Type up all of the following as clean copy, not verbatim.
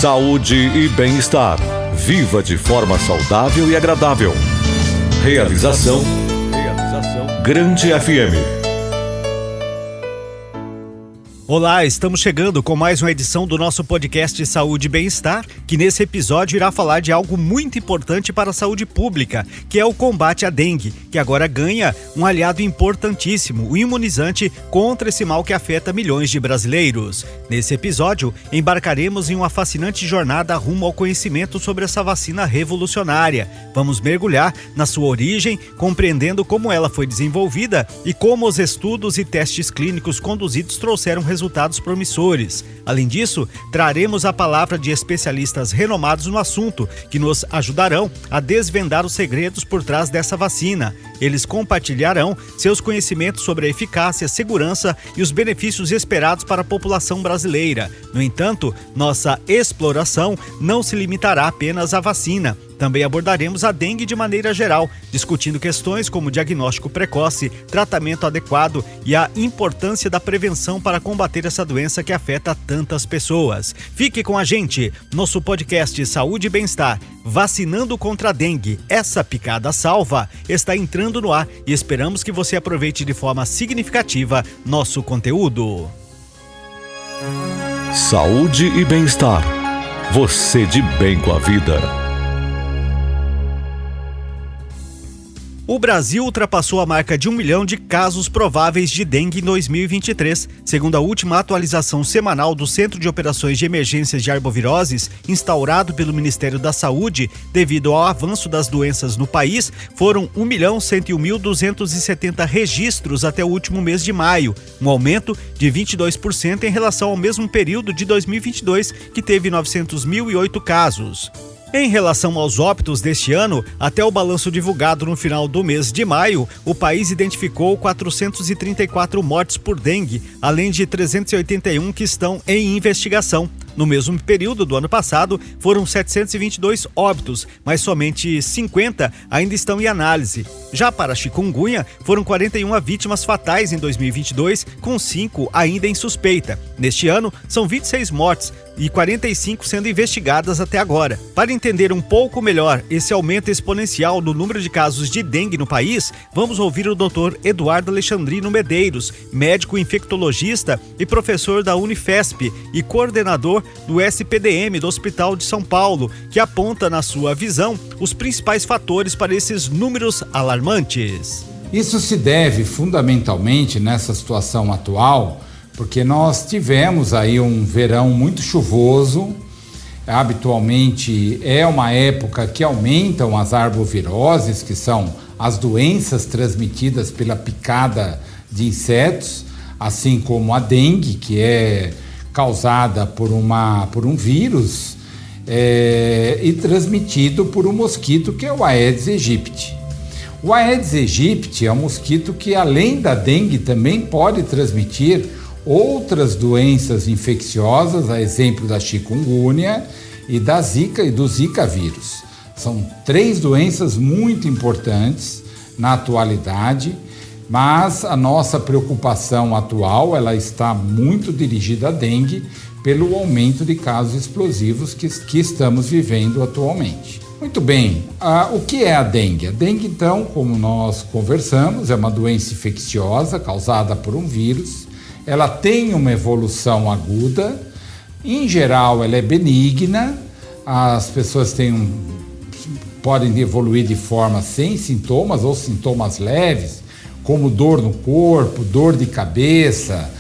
Saúde e bem-estar. Viva de forma saudável e agradável. Realização Grande FM. Olá, estamos chegando com mais uma edição do nosso podcast Saúde e Bem-Estar, que nesse episódio irá falar de algo muito importante para a saúde pública, que é o combate à dengue, que agora ganha um aliado importantíssimo, o imunizante contra esse mal que afeta milhões de brasileiros. Nesse episódio, embarcaremos em uma fascinante jornada rumo ao conhecimento sobre essa vacina revolucionária. Vamos mergulhar na sua origem, compreendendo como ela foi desenvolvida e como os estudos e testes clínicos conduzidos trouxeram resultados promissores. Além disso, traremos a palavra de especialistas renomados no assunto, que nos ajudarão a desvendar os segredos por trás dessa vacina. Eles compartilharão seus conhecimentos sobre a eficácia, segurança e os benefícios esperados para a população brasileira. No entanto, nossa exploração não se limitará apenas à vacina. Também abordaremos a dengue de maneira geral, discutindo questões como diagnóstico precoce, tratamento adequado e a importância da prevenção para combater essa doença que afeta tantas pessoas. Fique com a gente, nosso podcast Saúde e Bem-Estar, vacinando contra a dengue. Essa picada salva está entrando no ar e esperamos que você aproveite de forma significativa nosso conteúdo. Saúde e bem-estar. Você de bem com a vida. O Brasil ultrapassou a marca de 1 milhão de casos prováveis de dengue em 2023, segundo a última atualização semanal do Centro de Operações de Emergências de Arboviroses, instaurado pelo Ministério da Saúde. Devido ao avanço das doenças no país, foram 1.101.270 registros até o último mês de maio, um aumento de 22% em relação ao mesmo período de 2022, que teve 900.008 casos. Em relação aos óbitos deste ano, até o balanço divulgado no final do mês de maio, o país identificou 434 mortes por dengue, além de 381 que estão em investigação. No mesmo período do ano passado, foram 722 óbitos, mas somente 50 ainda estão em análise. Já para a chikungunya, foram 41 vítimas fatais em 2022, com 5 ainda em suspeita. Neste ano, são 26 mortes e 45 sendo investigadas até agora. Para entender um pouco melhor esse aumento exponencial no número de casos de dengue no país, vamos ouvir o Dr. Eduardo Alexandrino Medeiros, médico infectologista e professor da Unifesp e coordenador do SPDM do Hospital de São Paulo, que aponta na sua visão os principais fatores para esses números alarmantes. Isso se deve fundamentalmente nessa situação atual, porque nós tivemos aí um verão muito chuvoso. Habitualmente é uma época que aumentam as arboviroses, que são as doenças transmitidas pela picada de insetos, assim como a dengue, que é causada por um vírus e transmitido por um mosquito que é o Aedes aegypti. O Aedes aegypti é um mosquito que, além da dengue, também pode transmitir outras doenças infecciosas, a exemplo da chikungunya e da Zika e do Zika vírus. São 3 doenças muito importantes na atualidade, mas a nossa preocupação atual ela está muito dirigida à dengue pelo aumento de casos explosivos que estamos vivendo atualmente. Muito bem, o que é a dengue? A dengue, então, como nós conversamos, é uma doença infecciosa causada por um vírus. Ela tem uma evolução aguda, em geral ela é benigna, as pessoas podem evoluir de forma sem sintomas ou sintomas leves, como dor no corpo, dor de cabeça,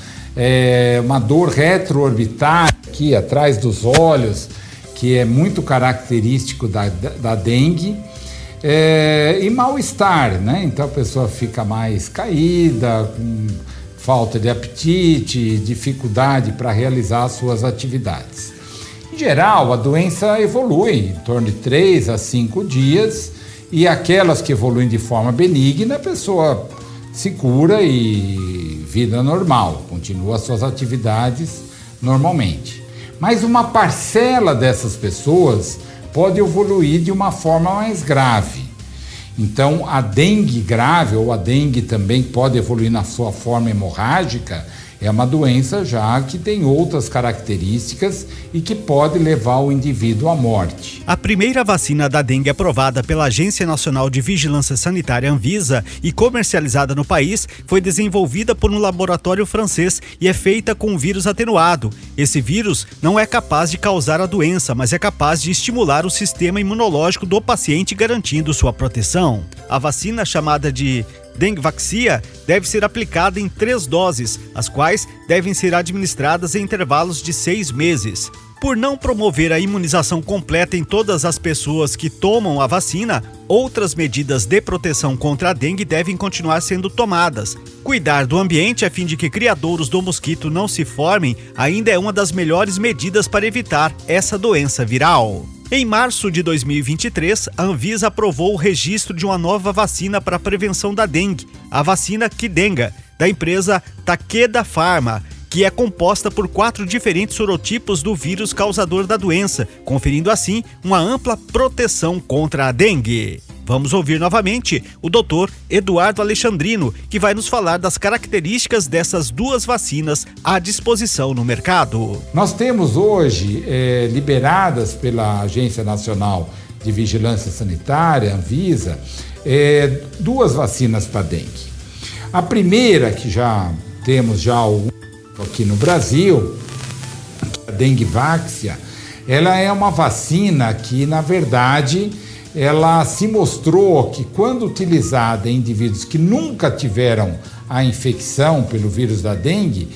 uma dor retroorbitária aqui atrás dos olhos, que é muito característico da dengue, e mal-estar, né? Então a pessoa fica mais caída, com falta de apetite, dificuldade para realizar as suas atividades. Em geral, a doença evolui em torno de 3 a 5 dias e aquelas que evoluem de forma benigna, a pessoa se cura e vida normal, continua as suas atividades normalmente. Mas uma parcela dessas pessoas pode evoluir de uma forma mais grave. Então, a dengue grave ou a dengue também pode evoluir na sua forma hemorrágica, É uma doença já que tem outras características e que pode levar o indivíduo à morte. A primeira vacina da dengue aprovada pela Agência Nacional de Vigilância Sanitária Anvisa e comercializada no país foi desenvolvida por um laboratório francês e é feita com um vírus atenuado. Esse vírus não é capaz de causar a doença, mas é capaz de estimular o sistema imunológico do paciente, garantindo sua proteção. A vacina, chamada de Dengvaxia, deve ser aplicada em 3 doses, as quais devem ser administradas em intervalos de 6 meses. Por não promover a imunização completa em todas as pessoas que tomam a vacina, outras medidas de proteção contra a dengue devem continuar sendo tomadas. Cuidar do ambiente a fim de que criadouros do mosquito não se formem ainda é uma das melhores medidas para evitar essa doença viral. Em março de 2023, a Anvisa aprovou o registro de uma nova vacina para a prevenção da dengue, a vacina Qdenga, da empresa Takeda Pharma, que é composta por 4 diferentes sorotipos do vírus causador da doença, conferindo assim uma ampla proteção contra a dengue. Vamos ouvir novamente o Dr. Eduardo Alexandrino, que vai nos falar das características dessas 2 vacinas à disposição no mercado. Nós temos hoje liberadas pela Agência Nacional de Vigilância Sanitária, Anvisa, 2 vacinas para dengue. A primeira, que já temos aqui no Brasil, a Dengvaxia, ela é uma vacina que, na verdade, ela se mostrou que, quando utilizada em indivíduos que nunca tiveram a infecção pelo vírus da dengue,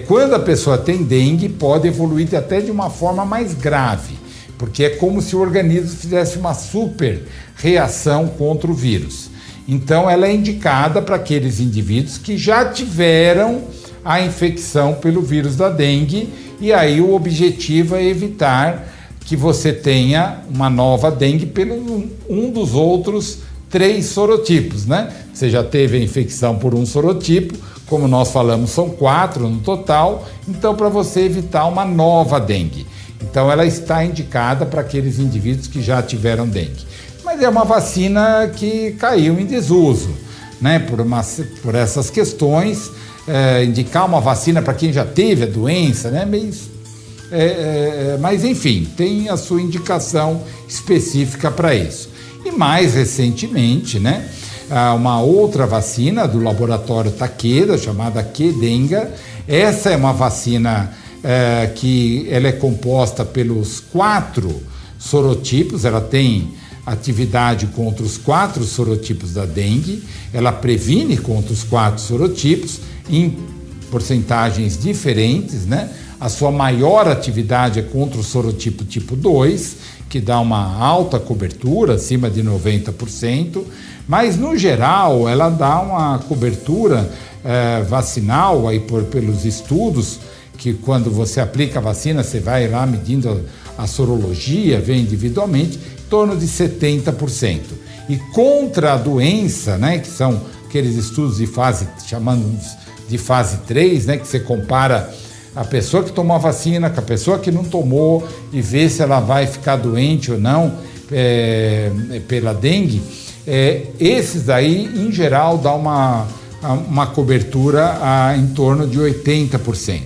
quando a pessoa tem dengue, pode evoluir até de uma forma mais grave, porque é como se o organismo fizesse uma super reação contra o vírus. Então, ela é indicada para aqueles indivíduos que já tiveram a infecção pelo vírus da dengue, e aí o objetivo é evitar que você tenha uma nova dengue pelo um dos outros 3 sorotipos, né? Você já teve a infecção por um sorotipo, como nós falamos, são 4 no total, então para você evitar uma nova dengue. Então ela está indicada para aqueles indivíduos que já tiveram dengue. Mas é uma vacina que caiu em desuso, né? Por essas questões, indicar uma vacina para quem já teve a doença, né? Mas enfim, tem a sua indicação específica para isso. E mais recentemente, né, uma outra vacina do laboratório Takeda, chamada Qdenga. Essa é uma vacina que ela é composta pelos 4 sorotipos, ela tem atividade contra os 4 sorotipos da dengue, ela previne contra os 4 sorotipos em porcentagens diferentes, né? A sua maior atividade é contra o sorotipo tipo 2, que dá uma alta cobertura, acima de 90%, mas no geral ela dá uma cobertura vacinal, aí pelos estudos, que quando você aplica a vacina, você vai lá medindo a sorologia, vê individualmente, em torno de 70%. E contra a doença, né, que são aqueles estudos de fase, chamamos de fase 3, né, que você compara a pessoa que tomou a vacina com a pessoa que não tomou e vê se ela vai ficar doente ou não pela dengue, esses daí, em geral, dá uma cobertura em torno de 80%.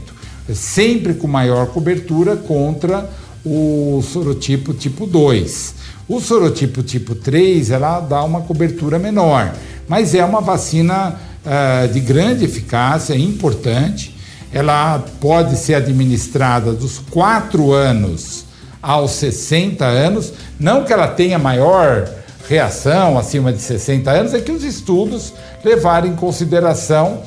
Sempre com maior cobertura contra o sorotipo tipo 2. O sorotipo tipo 3, ela dá uma cobertura menor, mas é uma vacina de grande eficácia, importante. Ela pode ser administrada dos 4 anos aos 60 anos, não que ela tenha maior reação acima de 60 anos, é que os estudos levaram em consideração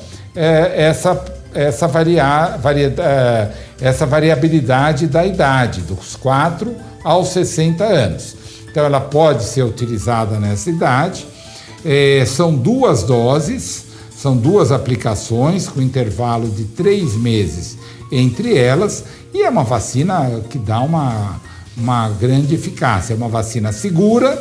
essa variabilidade da idade, dos 4 aos 60 anos. Então ela pode ser utilizada nessa idade, são 2 doses, são 2 aplicações com intervalo de 3 meses entre elas, e é uma vacina que dá uma grande eficácia. É uma vacina segura,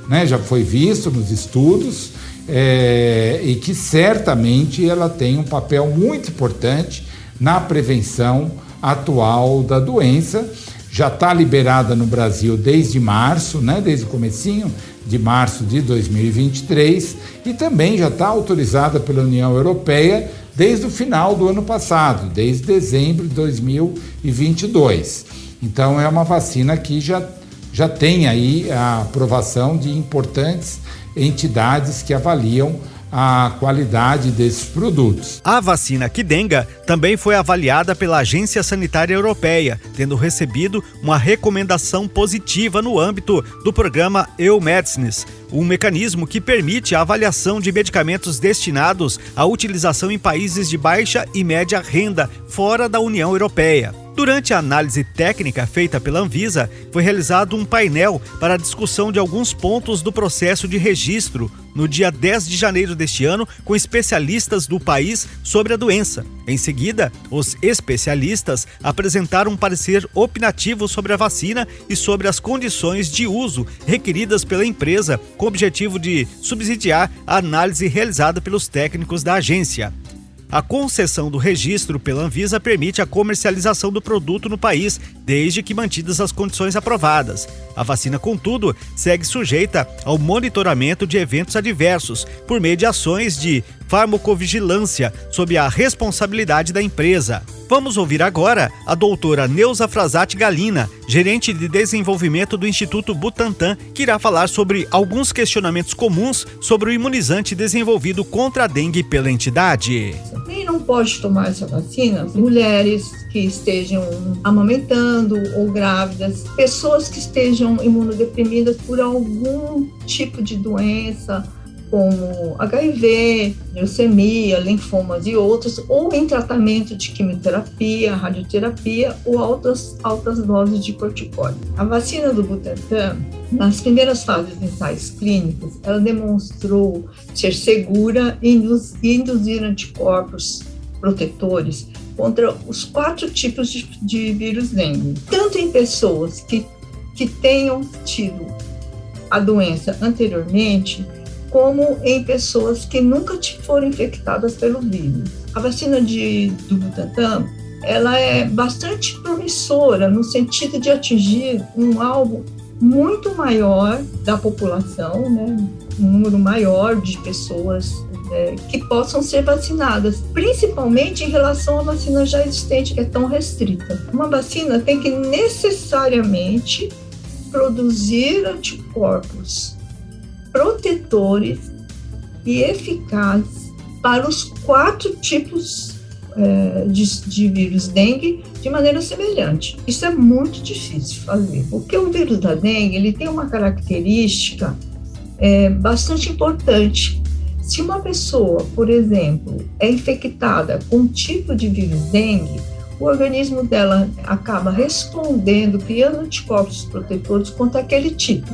né? Já foi visto nos estudos, e que certamente ela tem um papel muito importante na prevenção atual da doença, já está liberada no Brasil desde março, né? Desde o comecinho de março de 2023, e também já está autorizada pela União Europeia desde o final do ano passado, desde dezembro de 2022. Então é uma vacina que já tem aí a aprovação de importantes entidades que avaliam a qualidade desses produtos. A vacina Qdenga também foi avaliada pela Agência Sanitária Europeia, tendo recebido uma recomendação positiva no âmbito do programa EU-Medicines, um mecanismo que permite a avaliação de medicamentos destinados à utilização em países de baixa e média renda fora da União Europeia. Durante a análise técnica feita pela Anvisa, foi realizado um painel para a discussão de alguns pontos do processo de registro no dia 10 de janeiro deste ano, com especialistas do país sobre a doença. Em seguida, os especialistas apresentaram um parecer opinativo sobre a vacina e sobre as condições de uso requeridas pela empresa, com o objetivo de subsidiar a análise realizada pelos técnicos da agência. A concessão do registro pela Anvisa permite a comercialização do produto no país, desde que mantidas as condições aprovadas. A vacina, contudo, segue sujeita ao monitoramento de eventos adversos, por meio de ações de farmacovigilância, sob a responsabilidade da empresa. Vamos ouvir agora a doutora Neuza Frazati Galina, gerente de desenvolvimento do Instituto Butantan, que irá falar sobre alguns questionamentos comuns sobre o imunizante desenvolvido contra a dengue pela entidade. Quem não pode tomar essa vacina? Mulheres que estejam amamentando ou grávidas, pessoas que estejam imunodeprimidas por algum tipo de doença, como HIV, leucemia, linfomas e outros, ou em tratamento de quimioterapia, radioterapia ou altas doses de corticoide. A vacina do Butantan, nas primeiras fases de ensaios clínicos, ela demonstrou ser segura e induzir anticorpos protetores contra os 4 tipos de vírus dengue, tanto em pessoas que tenham tido a doença anteriormente, como em pessoas que nunca foram infectadas pelo vírus. A vacina do Butantan, ela é bastante promissora no sentido de atingir um alvo muito maior da população, né? Um número maior de pessoas que possam ser vacinadas, principalmente em relação à vacina já existente, que é tão restrita. Uma vacina tem que necessariamente produzir anticorpos protetores e eficazes para os 4 tipos de vírus dengue de maneira semelhante. Isso é muito difícil fazer, porque o vírus da dengue ele tem uma característica bastante importante. Se uma pessoa, por exemplo, é infectada com um tipo de vírus dengue, o organismo dela acaba respondendo, criando anticorpos protetores contra aquele tipo,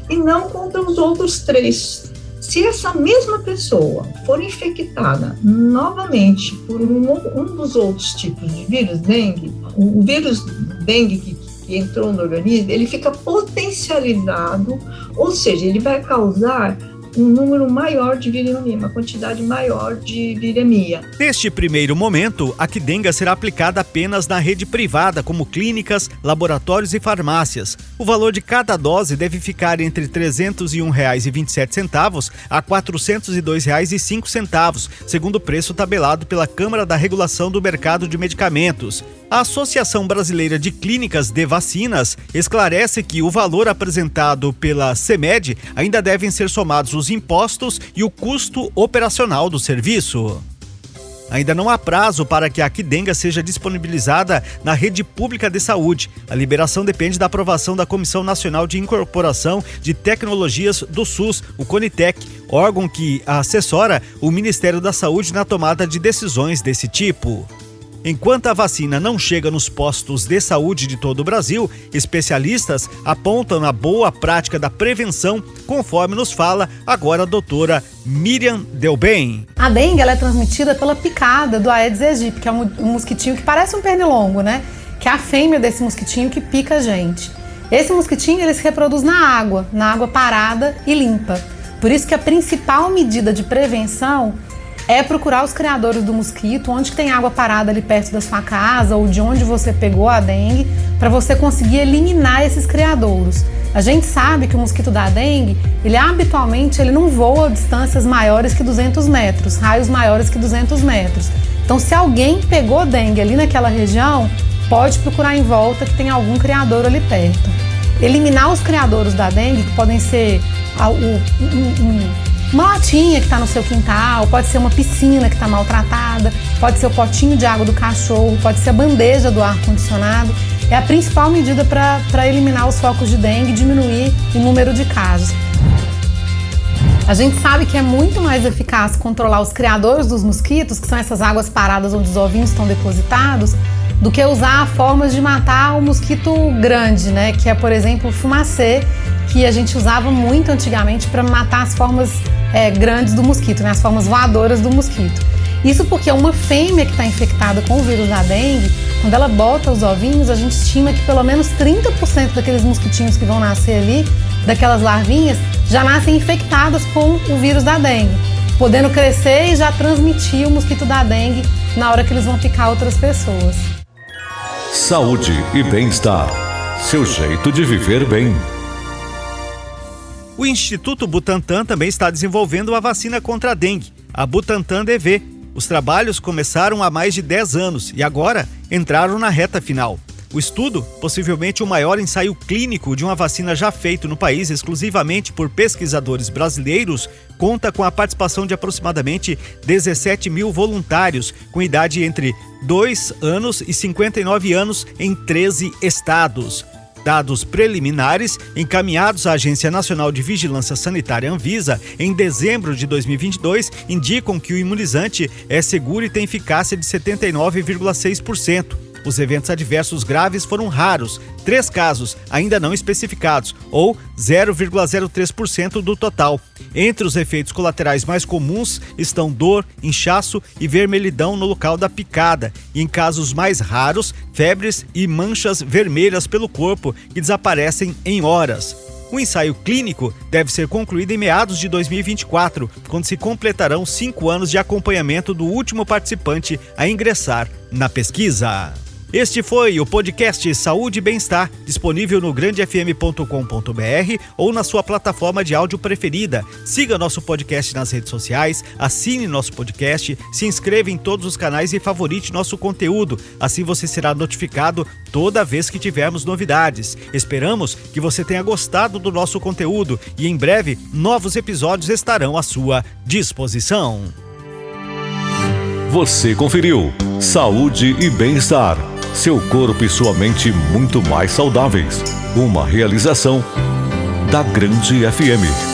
e não contra os outros 3. Se essa mesma pessoa for infectada novamente por um dos outros tipos de vírus dengue, o vírus dengue que entrou no organismo, ele fica potencializado, ou seja, ele vai causar um número maior de viremia, uma quantidade maior de viremia. Neste primeiro momento, a Qdenga será aplicada apenas na rede privada, como clínicas, laboratórios e farmácias. O valor de cada dose deve ficar entre R$ 301,27 a R$ 402,05, segundo o preço tabelado pela Câmara da Regulação do Mercado de Medicamentos. A Associação Brasileira de Clínicas de Vacinas esclarece que o valor apresentado pela CEMED ainda devem ser somados os impostos e o custo operacional do serviço. Ainda não há prazo para que a Qdenga seja disponibilizada na rede pública de saúde. A liberação depende da aprovação da Comissão Nacional de Incorporação de Tecnologias do SUS, o CONITEC, órgão que assessora o Ministério da Saúde na tomada de decisões desse tipo. Enquanto a vacina não chega nos postos de saúde de todo o Brasil, especialistas apontam na boa prática da prevenção, conforme nos fala agora a doutora Miriam Delbem. A dengue ela é transmitida pela picada do Aedes aegypti, que é um mosquitinho que parece um pernilongo, né? Que é a fêmea desse mosquitinho que pica a gente. Esse mosquitinho ele se reproduz na água parada e limpa. Por isso que a principal medida de prevenção é procurar os criadores do mosquito, onde tem água parada ali perto da sua casa ou de onde você pegou a dengue, para você conseguir eliminar esses criadouros. A gente sabe que o mosquito da dengue, ele habitualmente não voa a distâncias maiores que 200 metros, raios maiores que 200 metros. Então, se alguém pegou dengue ali naquela região, pode procurar em volta que tem algum criadouro ali perto. Eliminar os criadouros da dengue, que podem ser uma latinha que está no seu quintal, pode ser uma piscina que está maltratada, pode ser o potinho de água do cachorro, pode ser a bandeja do ar-condicionado. É a principal medida para eliminar os focos de dengue e diminuir o número de casos. A gente sabe que é muito mais eficaz controlar os criadouros dos mosquitos, que são essas águas paradas onde os ovinhos estão depositados, do que usar formas de matar o mosquito grande, né? Que é, por exemplo, o fumacê, que a gente usava muito antigamente para matar as formas grandes do mosquito, né? As formas voadoras do mosquito. Isso porque uma fêmea que está infectada com o vírus da dengue, quando ela bota os ovinhos, a gente estima que pelo menos 30% daqueles mosquitinhos que vão nascer ali, daquelas larvinhas, já nascem infectadas com o vírus da dengue, podendo crescer e já transmitir o mosquito da dengue na hora que eles vão picar outras pessoas. Saúde e bem-estar. Seu jeito de viver bem. O Instituto Butantan também está desenvolvendo a vacina contra a dengue, a Butantan DV. Os trabalhos começaram há mais de 10 anos e agora entraram na reta final. O estudo, possivelmente o maior ensaio clínico de uma vacina já feito no país exclusivamente por pesquisadores brasileiros, conta com a participação de aproximadamente 17 mil voluntários com idade entre 2 anos e 59 anos em 13 estados. Dados preliminares encaminhados à Agência Nacional de Vigilância Sanitária Anvisa em dezembro de 2022 indicam que o imunizante é seguro e tem eficácia de 79,6%. Os eventos adversos graves foram raros, 3 casos ainda não especificados, ou 0,03% do total. Entre os efeitos colaterais mais comuns estão dor, inchaço e vermelhidão no local da picada, e em casos mais raros, febres e manchas vermelhas pelo corpo que desaparecem em horas. O ensaio clínico deve ser concluído em meados de 2024, quando se completarão 5 anos de acompanhamento do último participante a ingressar na pesquisa. Este foi o podcast Saúde e Bem-Estar, disponível no grandefm.com.br ou na sua plataforma de áudio preferida. Siga nosso podcast nas redes sociais, assine nosso podcast, se inscreva em todos os canais e favorite nosso conteúdo. Assim você será notificado toda vez que tivermos novidades. Esperamos que você tenha gostado do nosso conteúdo e em breve novos episódios estarão à sua disposição. Você conferiu Saúde e Bem-Estar. Seu corpo e sua mente muito mais saudáveis. Uma realização da Grande FM.